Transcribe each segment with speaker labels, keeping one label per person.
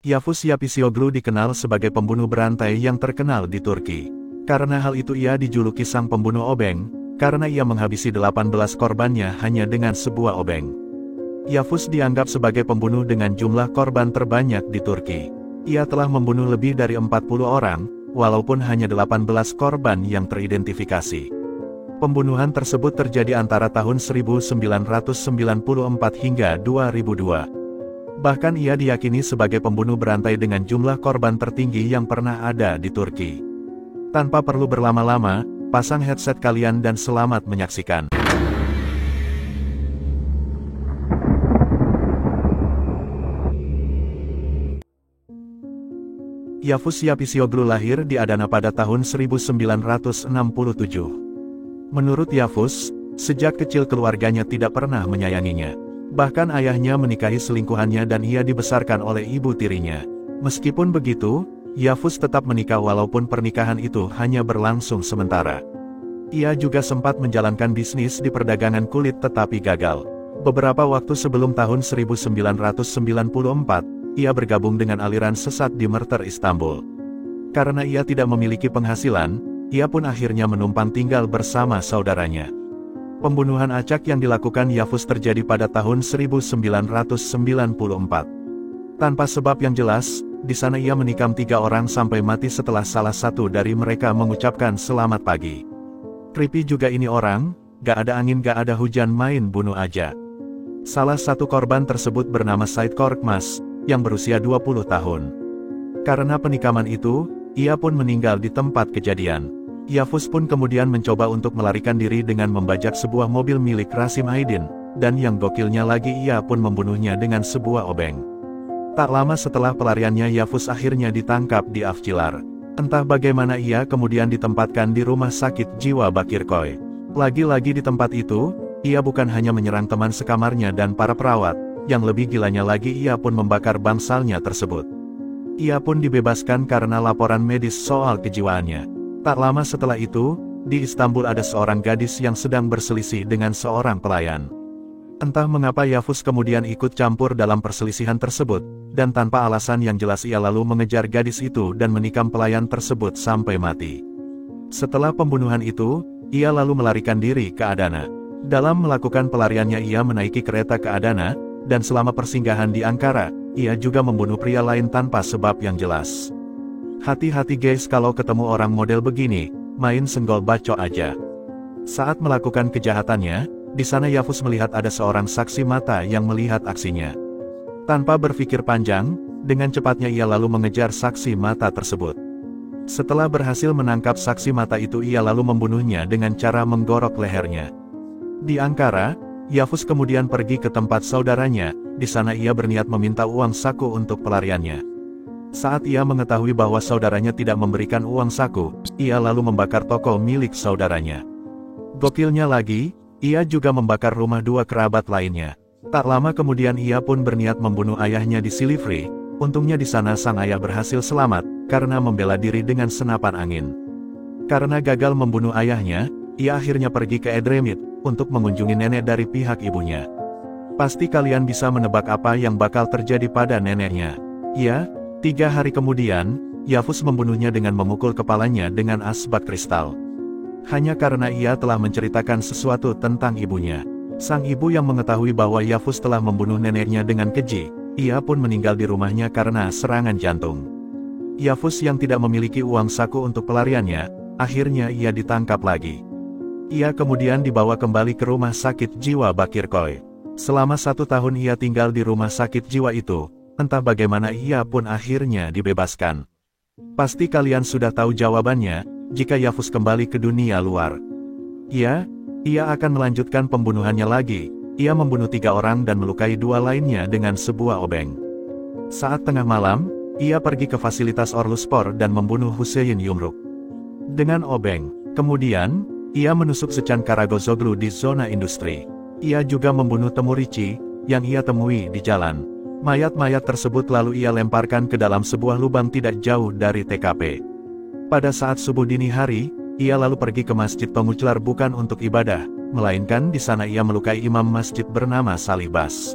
Speaker 1: Yavuz Yapicioglu dikenal sebagai pembunuh berantai yang terkenal di Turki. Karena hal itu ia dijuluki sang pembunuh obeng, karena ia menghabisi 18 korbannya hanya dengan sebuah obeng. Yavuz dianggap sebagai pembunuh dengan jumlah korban terbanyak di Turki. Ia telah membunuh lebih dari 40 orang, walaupun hanya 18 korban yang teridentifikasi. Pembunuhan tersebut terjadi antara tahun 1994 hingga 2002. Bahkan ia diyakini sebagai pembunuh berantai dengan jumlah korban tertinggi yang pernah ada di Turki. Tanpa perlu berlama-lama, pasang headset kalian dan selamat menyaksikan. Yavuz Yapicioglu lahir di Adana pada tahun 1967. Menurut Yavuz, sejak kecil keluarganya tidak pernah menyayanginya. Bahkan ayahnya menikahi selingkuhannya dan ia dibesarkan oleh ibu tirinya. Meskipun begitu, Yavuz tetap menikah walaupun pernikahan itu hanya berlangsung sementara. Ia juga sempat menjalankan bisnis di perdagangan kulit tetapi gagal. Beberapa waktu sebelum tahun 1994, ia bergabung dengan aliran sesat di Merter Istanbul. Karena ia tidak memiliki penghasilan, ia pun akhirnya menumpang tinggal bersama saudaranya. Pembunuhan acak yang dilakukan Yavuz terjadi pada tahun 1994. Tanpa sebab yang jelas, di sana ia menikam 3 orang sampai mati setelah salah satu dari mereka mengucapkan selamat pagi. Creepy juga ini orang, gak ada angin gak ada hujan main bunuh aja. Salah satu korban tersebut bernama Said Korkmaz, yang berusia 20 tahun. Karena penikaman itu, ia pun meninggal di tempat kejadian. Yavuz pun kemudian mencoba untuk melarikan diri dengan membajak sebuah mobil milik Rasim Aydin, dan yang gokilnya lagi ia pun membunuhnya dengan sebuah obeng. Tak lama setelah pelariannya Yavuz akhirnya ditangkap di Avcılar. Entah bagaimana ia kemudian ditempatkan di rumah sakit jiwa Bakirköy. Lagi-lagi di tempat itu, ia bukan hanya menyerang teman sekamarnya dan para perawat, yang lebih gilanya lagi ia pun membakar bangsalnya tersebut. Ia pun dibebaskan karena laporan medis soal kejiwaannya. Tak lama setelah itu, di Istanbul ada seorang gadis yang sedang berselisih dengan seorang pelayan. Entah mengapa Yavuz kemudian ikut campur dalam perselisihan tersebut, dan tanpa alasan yang jelas ia lalu mengejar gadis itu dan menikam pelayan tersebut sampai mati. Setelah pembunuhan itu, ia lalu melarikan diri ke Adana. Dalam melakukan pelariannya ia menaiki kereta ke Adana, dan selama persinggahan di Ankara, ia juga membunuh pria lain tanpa sebab yang jelas. Hati-hati guys kalau ketemu orang model begini, main senggol bacok aja. Saat melakukan kejahatannya, di sana Yavuz melihat ada seorang saksi mata yang melihat aksinya. Tanpa berpikir panjang, dengan cepatnya ia lalu mengejar saksi mata tersebut. Setelah berhasil menangkap saksi mata itu ia lalu membunuhnya dengan cara menggorok lehernya. Di Ankara, Yavuz kemudian pergi ke tempat saudaranya, di sana ia berniat meminta uang saku untuk pelariannya. Saat ia mengetahui bahwa saudaranya tidak memberikan uang saku, ia lalu membakar toko milik saudaranya. Gokilnya lagi, ia juga membakar rumah 2 kerabat lainnya. Tak lama kemudian ia pun berniat membunuh ayahnya di Silivri. Untungnya di sana sang ayah berhasil selamat, karena membela diri dengan senapan angin. Karena gagal membunuh ayahnya, ia akhirnya pergi ke Edremit, untuk mengunjungi nenek dari pihak ibunya. Pasti kalian bisa menebak apa yang bakal terjadi pada neneknya. Ya, 3 hari kemudian, Yavuz membunuhnya dengan memukul kepalanya dengan asbak kristal. Hanya karena ia telah menceritakan sesuatu tentang ibunya. Sang ibu yang mengetahui bahwa Yavuz telah membunuh neneknya dengan keji, ia pun meninggal di rumahnya karena serangan jantung. Yavuz yang tidak memiliki uang saku untuk pelariannya, akhirnya ia ditangkap lagi. Ia kemudian dibawa kembali ke rumah sakit jiwa Bakirköy. Selama 1 tahun ia tinggal di rumah sakit jiwa itu. Entah bagaimana ia pun akhirnya dibebaskan. Pasti kalian sudah tahu jawabannya, jika Yavuz kembali ke dunia luar. Ia akan melanjutkan pembunuhannya lagi. Ia membunuh 3 orang dan melukai 2 lainnya dengan sebuah obeng. Saat tengah malam, ia pergi ke fasilitas Orluspor dan membunuh Hüseyin Yumruk dengan obeng. Kemudian, ia menusuk Seçen Karagözoglu di zona industri. Ia juga membunuh Temurici, yang ia temui di jalan. Mayat-mayat tersebut lalu ia lemparkan ke dalam sebuah lubang tidak jauh dari TKP. Pada saat subuh dini hari, ia lalu pergi ke Masjid Pamuçlar bukan untuk ibadah, melainkan di sana ia melukai imam masjid bernama Salih Bas.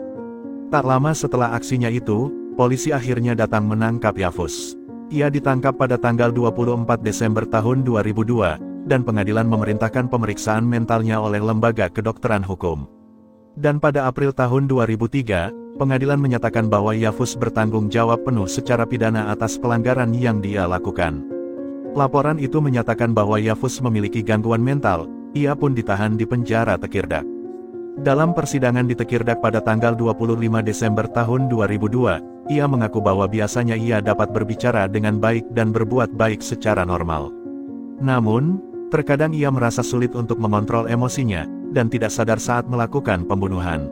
Speaker 1: Tak lama setelah aksinya itu, polisi akhirnya datang menangkap Yafuz. Ia ditangkap pada tanggal 24 Desember tahun 2002, dan pengadilan memerintahkan pemeriksaan mentalnya oleh lembaga kedokteran hukum. Dan pada April tahun 2003, pengadilan menyatakan bahwa Yafuz bertanggung jawab penuh secara pidana atas pelanggaran yang dia lakukan. Laporan itu menyatakan bahwa Yafuz memiliki gangguan mental, ia pun ditahan di penjara Tekirdek. Dalam persidangan di Tekirdek pada tanggal 25 Desember tahun 2002, ia mengaku bahwa biasanya ia dapat berbicara dengan baik dan berbuat baik secara normal. Namun, terkadang ia merasa sulit untuk mengontrol emosinya, dan tidak sadar saat melakukan pembunuhan.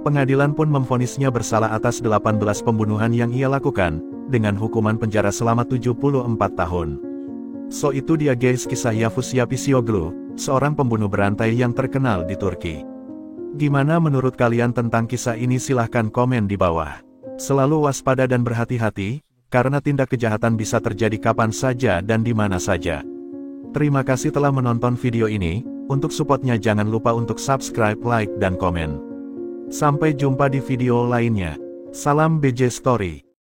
Speaker 1: Pengadilan pun memvonisnya bersalah atas 18 pembunuhan yang ia lakukan, dengan hukuman penjara selama 74 tahun. So itu dia guys kisah Yavuz Yapicioglu, seorang pembunuh berantai yang terkenal di Turki. Gimana menurut kalian tentang kisah ini? Silahkan komen di bawah. Selalu waspada dan berhati-hati, karena tindak kejahatan bisa terjadi kapan saja dan di mana saja. Terima kasih telah menonton video ini, untuk supportnya jangan lupa untuk subscribe, like, dan komen. Sampai jumpa di video lainnya. Salam BJ Story.